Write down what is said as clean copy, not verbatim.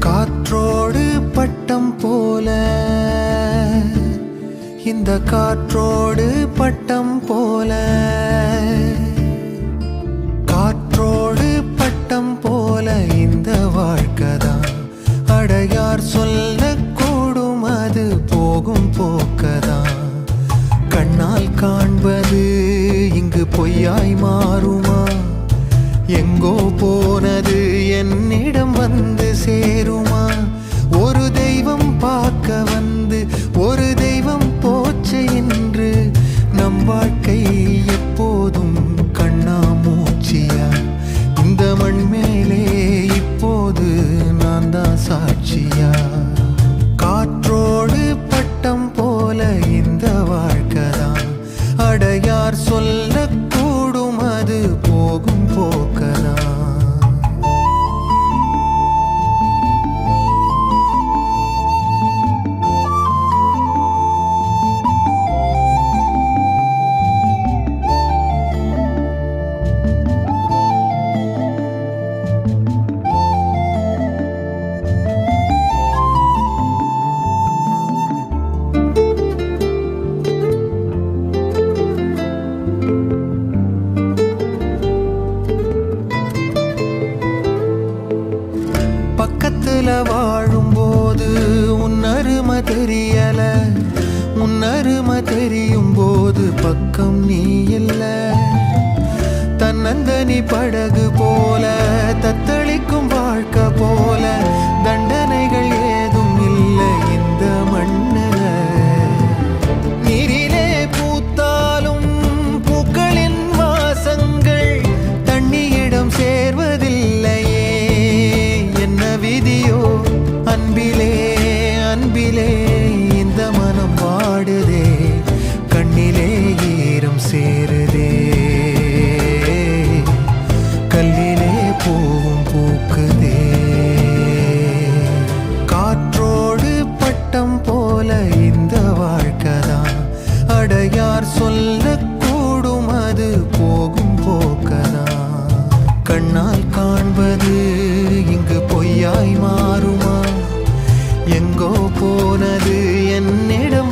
காற்றோடு பட்டம் போல இந்த காற்றோடு பட்டம் போல காற்றோடு பட்டம் போல இந்த வாழ்க்கைதான் அடையார் சொல்லக்கூடும் அது போகும் போக்கதான் கண்ணால் காண்பது இங்கு பொய்யாய் மாறுமா எங்கோ போனது என்னிடம் வந்து சேருமா ஒரு தெய்வம் பார்க்க வந்து ஒரு தெய்வம் போச்சு என்று நம் வாழ்க்கை எப்போதும் கண்ணாமூச்சியா இந்த மண் மேலே இப்போது நான் தான் சாட்சியா காற்றோடு பட்டம் போல இந்த வாழ்க்கைதான் அடையார் சொல்லக்கூடும் அது போகும் போக்கதான் பக்கத்துல வாழும்போது உன் அருமை தெரியல உன் அருமை தெரியும் போது பக்கம் நீ இல்ல தன்னந்தனி படகு போல தத்தளிக்கும் வாழ்க்கை போல தண்டனைகள் ஏதும் இல்லை இந்த மண்ணில நீரிலே பூத்தாலும் பூக்களின் வாசங்கள் தண்ணியிடம் சேர்வதில்லையே என்ன விதியோ அன்பிலே அன்பிலே இந்த மனம் வாடுதே கண்ணிலே ஈரம் சேருதே கல்லிலே பூவும் பூக்குதே காற்றோடு பட்டம் போல இந்த வாழ்க்கைதான் அடையார் சொல்லக்கூடும் அது போகும் போக்கதான் கண்ணால் காண்பது இங்கு பொய்யாய் மாறுமா எங்கோ போனது என்னிடம்